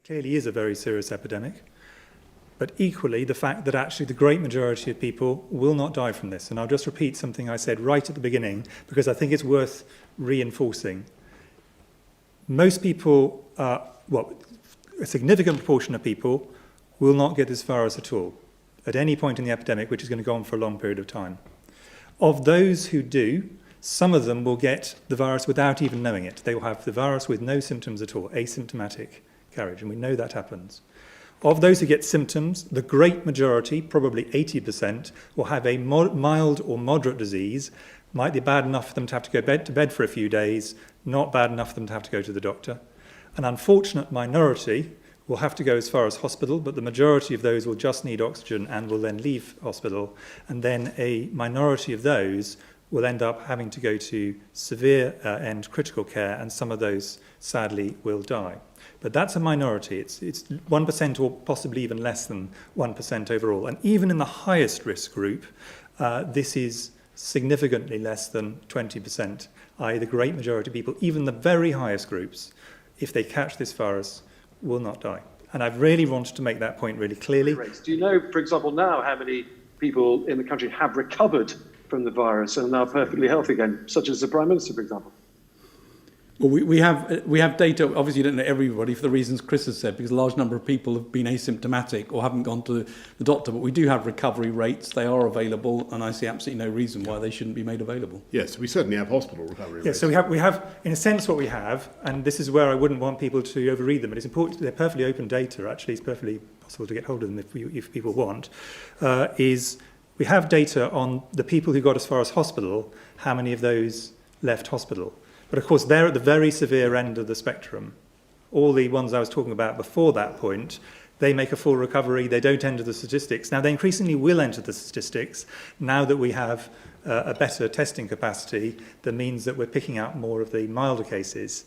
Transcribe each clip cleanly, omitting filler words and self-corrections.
clearly is a very serious epidemic. But equally, the fact that actually the great majority of people will not die from this. And I'll just repeat something I said right at the beginning, because I think it's worth reinforcing. Most people, a significant proportion of people will not get this virus at all, at any point in the epidemic, which is going to go on for a long period of time. Of those who do, some of them will get the virus without even knowing it. They will have the virus with no symptoms at all, asymptomatic carriage, and we know that happens. Of those who get symptoms, the great majority, probably 80%, will have a mild or moderate disease. Might be bad enough for them to have to go to bed for a few days, not bad enough for them to have to go to the doctor. An unfortunate minority will have to go as far as hospital, but the majority of those will just need oxygen and will then leave hospital. And then a minority of those will end up having to go to severe and critical care, and some of those, sadly, will die. But that's a minority. It's 1% or possibly even less than 1% overall. And even in the highest risk group, this is significantly less than 20%, i.e. the great majority of people, even the very highest groups, if they catch this virus, will not die. And I've really wanted to make that point really clearly. Do you know, for example, now how many people in the country have recovered from the virus and are now perfectly healthy again, such as the Prime Minister, for example? Well, we have data. Obviously, you don't know everybody for the reasons Chris has said, because a large number of people have been asymptomatic or haven't gone to the doctor. But we do have recovery rates. They are available, and I see absolutely no reason why they shouldn't be made available. Yes, we certainly have hospital recovery rates. Yes, so we have, in a sense, what we have, and this is where I wouldn't want people to overread them, but it's important, they're perfectly open data, actually. It's perfectly possible to get hold of them if people want, is we have data on the people who got as far as hospital, how many of those left hospital. But of course, they're at the very severe end of the spectrum. All the ones I was talking about before that point, they make a full recovery, they don't enter the statistics. Now, they increasingly will enter the statistics now that we have a better testing capacity that means that we're picking out more of the milder cases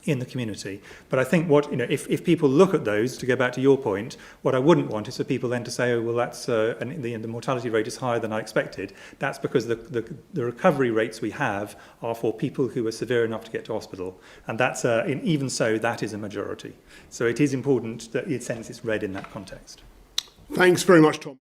in the community. But I think if people look at those, to go back to your point, what I wouldn't want is for people then to say, oh, well, that's and the mortality rate is higher than I expected. That's because the recovery rates we have are for people who are severe enough to get to hospital. And that's, even so, that is a majority. So it is important that, in a sense, it's read in that context. Thanks very much, Tom.